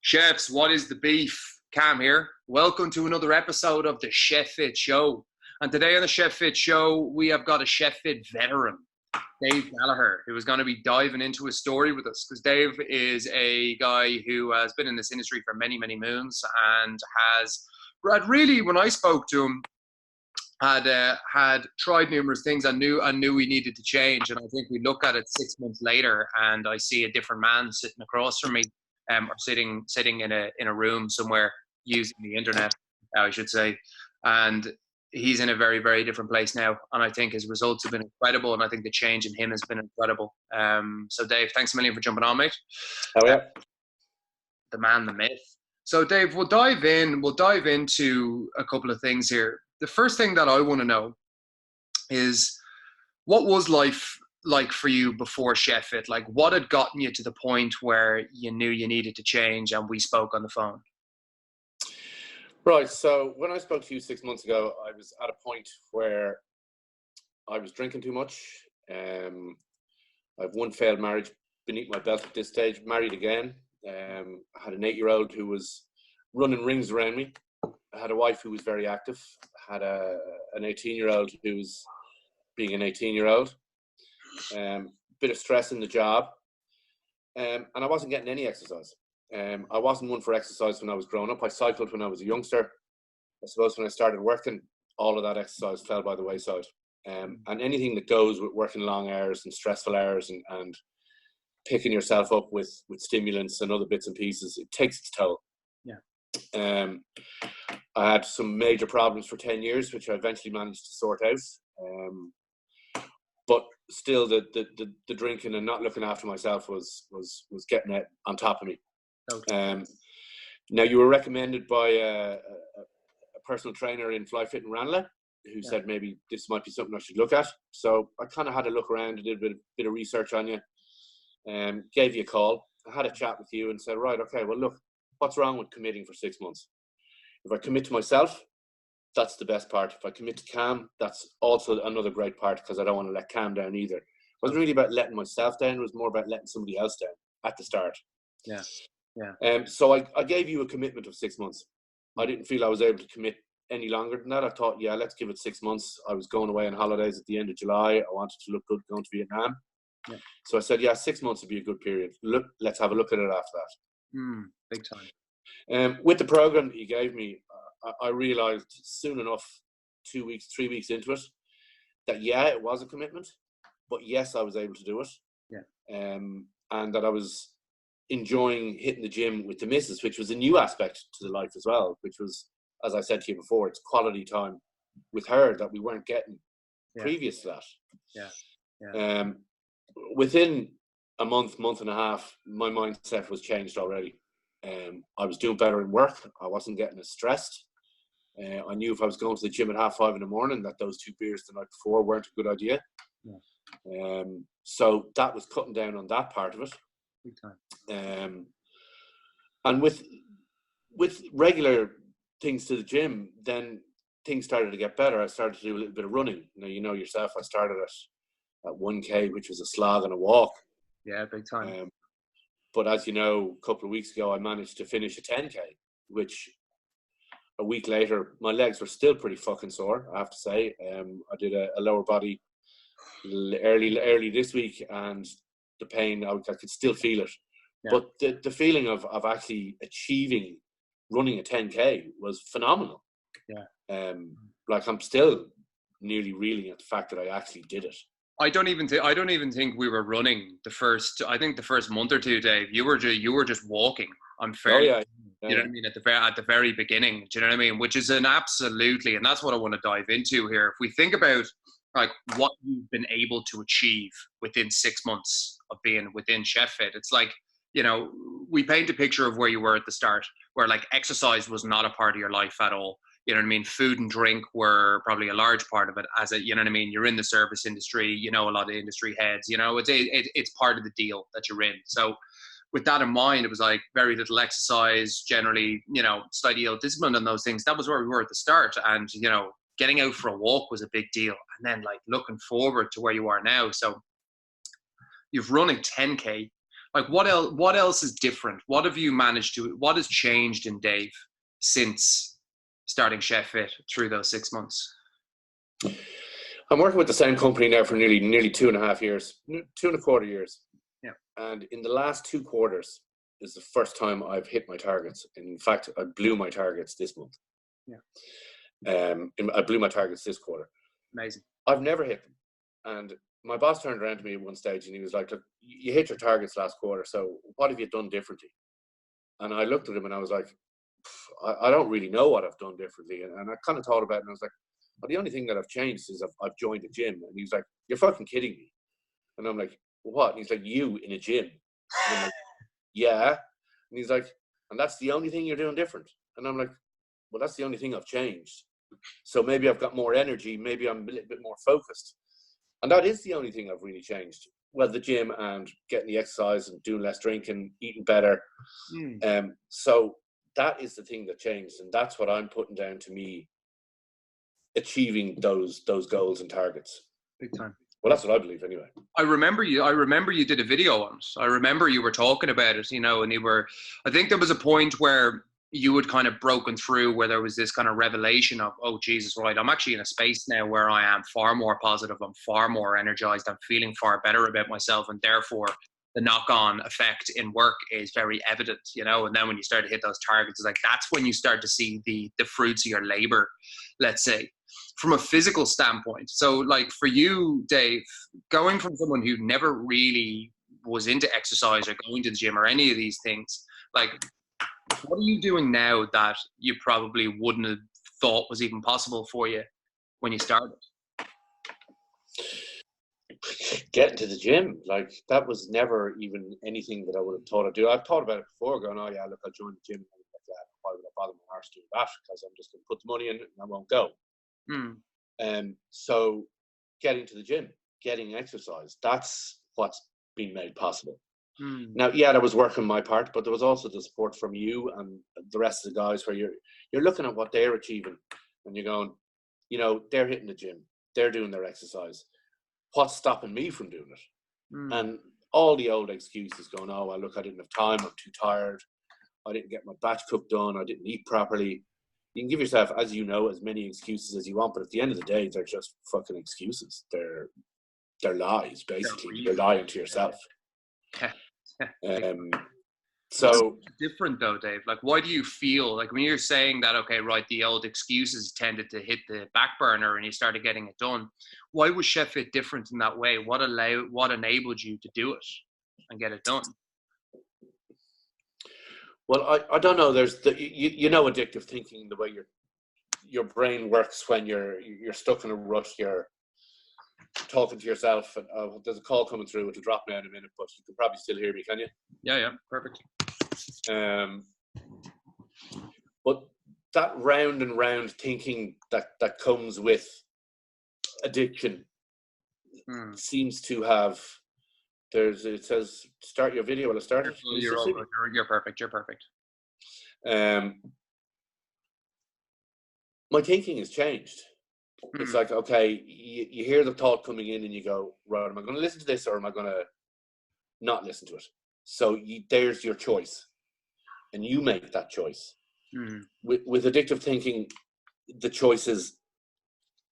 Chefs, what is the beef? Cam here. Welcome to another episode of the Chef Fit Show. And today on the Chef Fit Show, we have got a Chef Fit veteran, Dave Gallagher, who is going to be diving into his story with us. Because Dave is a guy who has been in this industry for many, many moons and has really, when I spoke to him, had tried numerous things and knew we needed to change. And I think we look at it 6 months later, and I see a different man sitting across from me, or sitting in a room somewhere using the internet, I should say, and he's in a very, very different place now. And I think his results have been incredible, and I think the change in him has been incredible. So Dave, thanks a million for jumping on, mate. Oh yeah, the man, the myth. So Dave, we'll dive into a couple of things here. The first thing that I want to know is, what was life like for you before Chef Fit? Like, what had gotten you to the point where you knew you needed to change and we spoke on the phone? Right. So when I spoke to you 6 months ago, I was at a point where I was drinking too much. I've one failed marriage beneath my belt at this stage, married again. I had an 8-year-old who was running rings around me. I had a wife who was very active. I had an 18-year-old who was being an 18-year-old. Bit of stress in the job. And I wasn't getting any exercise. I wasn't one for exercise when I was growing up. I cycled when I was a youngster. I suppose when I started working, all of that exercise fell by the wayside. And anything that goes with working long hours and stressful hours and picking yourself up with stimulants and other bits and pieces, it takes its toll. Yeah. I had some major problems for 10 years, which I eventually managed to sort out. But still, the drinking and not looking after myself was getting it on top of me. Okay. Now, you were recommended by a personal trainer in Fly Fit in Ranelagh, who said maybe this might be something I should look at. So I kind of had a look around, did a bit of research on you, gave you a call. I had a chat with you and said, right, okay, well, look, what's wrong with committing for 6 months? If I commit to myself, that's the best part. If I commit to Cam, that's also another great part, because I don't want to let Cam down either. It wasn't really about letting myself down. It was more about letting somebody else down at the start. Yeah. So I gave you a commitment of 6 months. I didn't feel I was able to commit any longer than that. I thought, yeah, let's give it 6 months. I was going away on holidays at the end of July. I wanted to look good going to Vietnam. Yeah. So I said, yeah, 6 months would be a good period. Look, let's have a look at it after that. Big time. With the program that you gave me, I realized soon enough, 2 weeks, 3 weeks into it, that yeah, it was a commitment, but yes, I was able to do it. Yeah. And that I was enjoying hitting the gym with the missus, which was a new aspect to the life as well, which was, as I said to you before, it's quality time with her that we weren't getting previous to that. Yeah. Within a month and a half, my mindset was changed already. I was doing better in work. I wasn't getting as stressed. I knew if I was going to the gym at 5:30 in the morning, that those 2 beers the night before weren't a good idea. Yeah. So that was cutting down on that part of it. Big time. And with regular things to the gym, then things started to get better. I started to do a little bit of running. Now, you know yourself, I started at 1K, which was a slog and a walk. Yeah, big time. But as you know, a couple of weeks ago, I managed to finish a 10K, which a week later, my legs were still pretty fucking sore, I have to say. I did a lower body early this week, and the pain, I could still feel it. Yeah. But the feeling of actually achieving running a 10K was phenomenal. Yeah. Like, I'm still nearly reeling at the fact that I actually did it. I don't even think we were running the first month or two, Dave. You were just walking. I'm fairly, you know what I mean, at the very beginning. Do you know what I mean? Which is an absolutely, and that's what I want to dive into here. If we think about like what you've been able to achieve within 6 months of being within Chef Fit, it's like, you know, we paint a picture of where you were at the start, where like exercise was not a part of your life at all. You know what I mean? Food and drink were probably a large part of it. You know what I mean? You're in the service industry, you know, a lot of industry heads, you know, it's part of the deal that you're in. So with that in mind, it was like very little exercise, generally, you know, slightly ill discipline and those things. That was where we were at the start. And, you know, getting out for a walk was a big deal. And then like looking forward to where you are now. So you've run a 10K. Like what else is different? What have you managed to, what has changed in Dave since starting Chef Fit through those 6 months? I'm working with the same company now for nearly 2.5 years, 2.25 years. Yeah. And in the last 2 quarters is the first time I've hit my targets. In fact, I blew my targets this month. Yeah. I blew my targets this quarter. Amazing. I've never hit them. And my boss turned around to me at one stage and he was like, look, you hit your targets last quarter, so what have you done differently? And I looked at him and I was like, I don't really know what I've done differently. And I kind of thought about it and I was like, well, the only thing that I've changed is I've joined a gym. And he was like, you're fucking kidding me. And I'm like, what? And he's like, you in a gym. And I'm like, yeah. And he's like, and that's the only thing you're doing different. And I'm like, well, that's the only thing I've changed. So maybe I've got more energy. Maybe I'm a little bit more focused. And that is the only thing I've really changed. Well, the gym and getting the exercise and doing less drinking, eating better. So that is the thing that changed. And that's what I'm putting down to me achieving those goals and targets. Big time. Well, that's what I believe anyway. I remember you did a video on it. I remember you were talking about it, and I think there was a point where you had kind of broken through, where there was this kind of revelation of, oh, Jesus, right, I'm actually in a space now where I am far more positive, I'm far more energized, I'm feeling far better about myself, and therefore the knock-on effect in work is very evident, and then when you start to hit those targets, it's like, that's when you start to see the fruits of your labor, let's say, from a physical standpoint. So like for you, Dave, going from someone who never really was into exercise or going to the gym or any of these things, like, what are you doing now that you probably wouldn't have thought was even possible for you when you started? Getting to the gym, like, that was never even anything that I would have thought I'd do. I've thought about it before, going, oh yeah, look, I'll join the gym. Like that. Why would I bother my arse doing that? Because I'm just going to put the money in and I won't go. So getting to the gym, getting exercise, that's what's been made possible. Now, yeah, I was working my part, but there was also the support from you and the rest of the guys, where you're looking at what they're achieving and you're going, they're hitting the gym, they're doing their exercise. What's stopping me from doing it? And all the old excuses going, oh, well, look, I didn't have time, I'm too tired, I didn't get my batch cook done, I didn't eat properly. You can give yourself, as you know, as many excuses as you want, but at the end of the day, they're just fucking excuses. They're lies, basically. You're lying to yourself. So different though, Dave. Like, why do you feel like, when you're saying that, okay, right, the old excuses tended to hit the back burner and you started getting it done? Why was Chef Fit different in that way? What enabled you to do it and get it done? Well, I don't know. There's addictive thinking, the way your brain works when you're stuck in a rush. You're talking to yourself, and there's a call coming through. It'll drop now in a minute, but you can probably still hear me, can you? Yeah, perfect. But that round and round thinking that comes with addiction seems to have. It says start your video. Will I start it? You're perfect. You're perfect. My thinking has changed. It's like, okay, you hear the thought coming in and you go, right, am I going to listen to this or am I going to not listen to it? So there's your choice. And you make that choice. With addictive thinking, the choice is,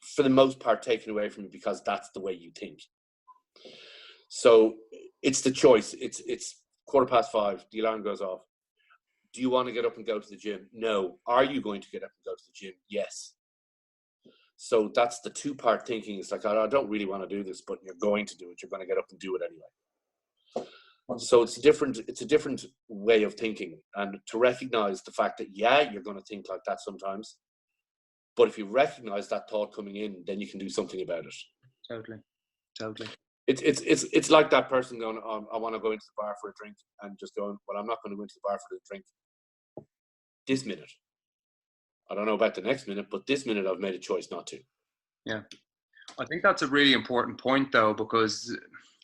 for the most part, taken away from you because that's the way you think. So it's the choice. It's 5:15. The alarm goes off. Do you want to get up and go to the gym? No. Are you going to get up and go to the gym? Yes. So that's the 2-part thinking. It's like, I don't really want to do this, but you're going to do it. You're going to get up and do it anyway. So it's a different way of thinking, and to recognize the fact that, yeah, you're going to think like that sometimes, but if you recognize that thought coming in, then you can do something about it. Totally. It's like that person going, I want to go into the bar for a drink, and just going, well, I'm not going to go into the bar for the drink this minute. I don't know about the next minute, but this minute I've made a choice not to. Yeah. I think that's a really important point, though, because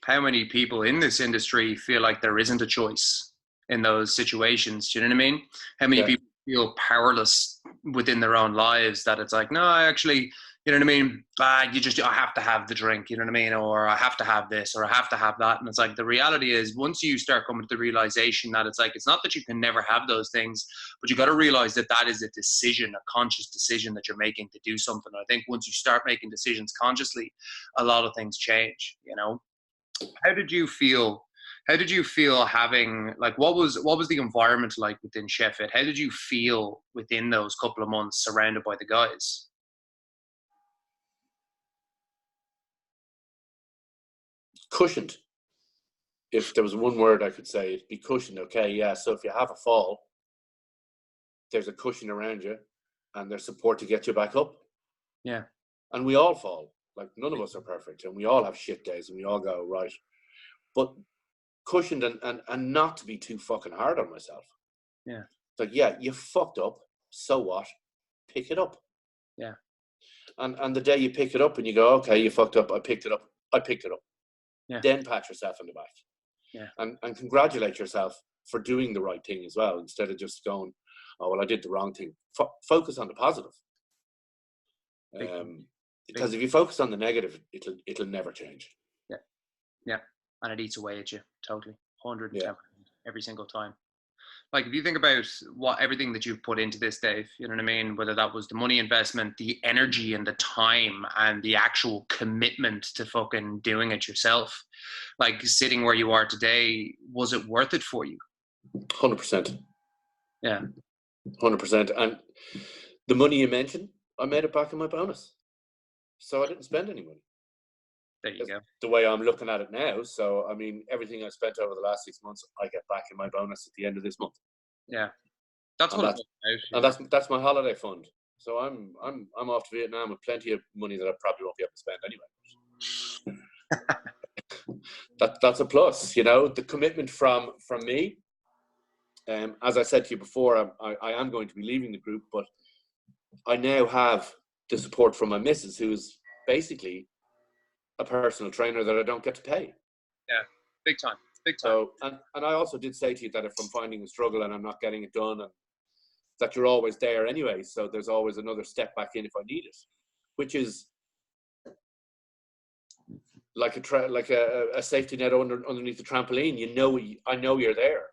how many people in this industry feel like there isn't a choice in those situations? Do you know what I mean? How many people feel powerless within their own lives, that it's like, no, I actually, You know what I mean? I have to have the drink, you know what I mean? Or I have to have this, or I have to have that. And it's like, the reality is, once you start coming to the realization that it's like, it's not that you can never have those things, but you got to realize that that is a decision, a conscious decision that you're making to do something. I think once you start making decisions consciously, a lot of things change, you know? How did you feel? How did you feel having, like, what was the environment like within Sheffield? How did you feel within those couple of months surrounded by the guys? Cushioned. If there was one word I could say, it'd be cushioned. Okay, yeah. So if you have a fall, there's a cushion around you, and there's support to get you back up. Yeah. And we all fall. Like, none of us are perfect, and we all have shit days, and we all go right. But cushioned, and not to be too fucking hard on myself. Yeah. Like, yeah, you fucked up. So what? Pick it up. Yeah. And the day you pick it up and you go, okay, you fucked up. I picked it up. Yeah. Then pat yourself on the back. Yeah. And congratulate yourself for doing the right thing as well, instead of just going, oh, well, I did the wrong thing. Focus on the positive. Because if you focus on the negative, it'll never change. Yeah. Yeah. And it eats away at you. Totally. 110% every single time. Like, if you think about everything that you've put into this, Dave, you know what I mean? Whether that was the money investment, the energy and the time and the actual commitment to fucking doing it yourself, like sitting where you are today, was it worth it for you? 100%. Yeah. 100%. And the money you mentioned, I made it back in my bonus. So I didn't spend any money. There you go. The way I'm looking at it now. So, I mean, everything I spent over the last 6 months, I get back in my bonus at the end of this month. Yeah. That's what it's about. And that's my holiday fund. So I'm off to Vietnam with plenty of money that I probably won't be able to spend anyway. That's a plus, you know, the commitment from me. As I said to you before, I am going to be leaving the group, but I now have the support from my missus, who's basically a personal trainer that I don't get to pay. Yeah, big time. So, and I also did say to you that if I'm finding a struggle and I'm not getting it done, and that you're always there anyway. So there's always another step back in if I need it, which is like a safety net underneath the trampoline. You know, I know you're there.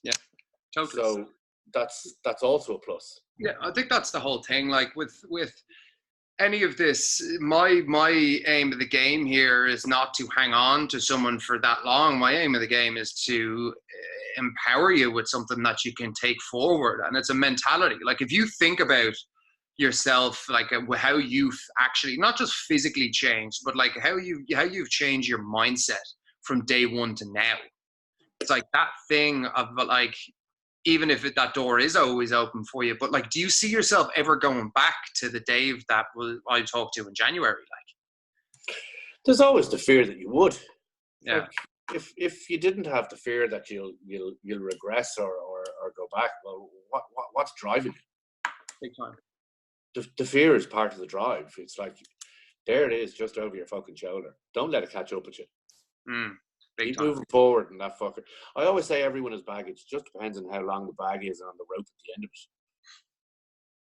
Yeah, totally. So that's also a plus. Yeah, I think that's the whole thing. Like with any of this, my aim of the game here is not to hang on to someone for that long. My aim of the game is to empower you with something that you can take forward, and it's a mentality. Like, if you think about yourself, like how you've actually not just physically changed, but like how you've changed your mindset from day one to now. It's like that thing of, like, even if that door is always open for you, but like, do you see yourself ever going back to the Dave that I talked to in January? Like, there's always the fear that you would. Yeah. Like, if you didn't have the fear that you'll regress or go back, well, what's driving you? Big time. The fear is part of the drive. It's like, there it is, just over your fucking shoulder. Don't let it catch up with you. Keep moving forward, and that fucker. I always say everyone has baggage. It just depends on how long the bag is on the rope at the end of it.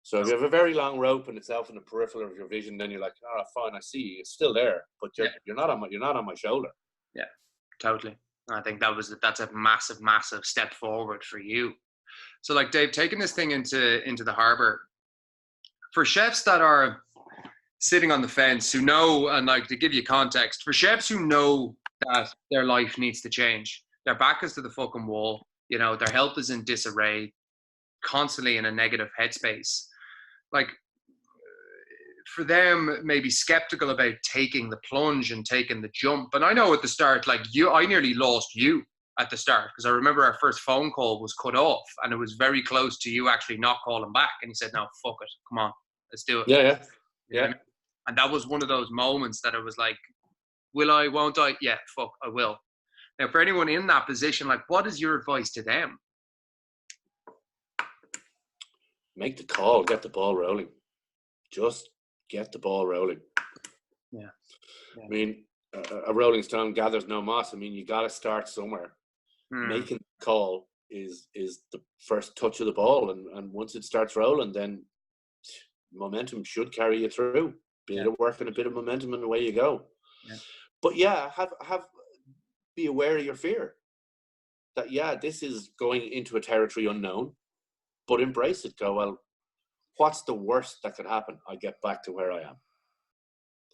So if you have a very long rope and it's out in the peripheral of your vision, then you're like, oh, fine, I see you. It's still there, but you're not on my shoulder. Yeah, totally. I think that's a massive step forward for you. So, like, Dave, taking this thing into the harbor, for chefs that are sitting on the fence, who know, and like, to give you context, for chefs who know that their life needs to change, their back is to the fucking wall, you know, their health is in disarray, constantly in a negative headspace, like, for them, maybe skeptical about taking the plunge and taking the jump. And I know at the start, like, I nearly lost you at the start, because I remember our first phone call was cut off, and it was very close to you actually not calling back, and you said, no, fuck it, come on, let's do it. Yeah. You know what I mean? And that was one of those moments that it was like, will I, won't I? Yeah, fuck, I will. Now, for anyone in that position, like, what is your advice to them? Make the call, get the ball rolling. Just get the ball rolling. Yeah. I mean, a rolling stone gathers no moss. I mean, you got to start somewhere. Making the call is the first touch of the ball, and once it starts rolling, then momentum should carry you through. bit of work and a bit of momentum, and away you go. Yeah. But yeah, be aware of your fear. That this is going into a territory unknown, but embrace it. Go, well, what's the worst that could happen? I get back to where I am.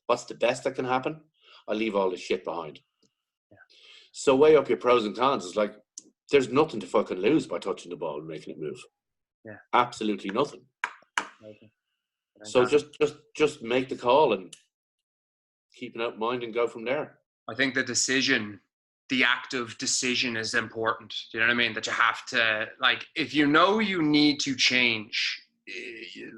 What's the best that can happen? I leave all this shit behind. Yeah. So weigh up your pros and cons. It's like, there's nothing to fucking lose by touching the ball and making it move. Yeah. Absolutely nothing. Okay. So just make the call and keep an open mind and go from there. I think the active decision is important. Do you know what I mean? That you have to, like, if you know you need to change,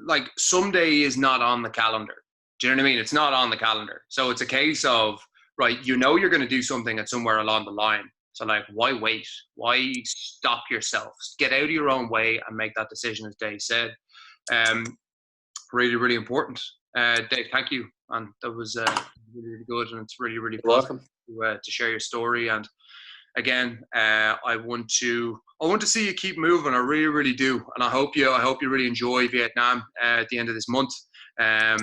like, someday is not on the calendar. Do you know what I mean? It's not on the calendar. So it's a case of, right, you're going to do something at somewhere along the line. So, like, why wait? Why stop yourself? Get out of your own way and make that decision, as Dave said. Really, really important. Dave, thank you. And that was really, really good. And it's really, really welcome to share your story. And again, I want to see you keep moving. I really, really do. And I hope you really enjoy Vietnam at the end of this month. I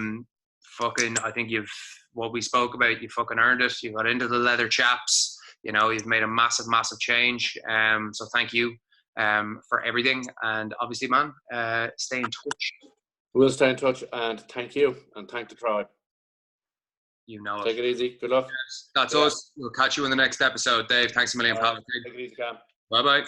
think what we spoke about, you fucking earned it. You got into the leather chaps. You know, you've made a massive, massive change. So thank you for everything. And obviously, man, stay in touch. We'll stay in touch, and thank you, and thank the tribe. You know it. Take it easy. Good luck. Yes, that's us. We'll catch you in the next episode. Dave, thanks a million, pal. Take it easy, Cam. Bye-bye.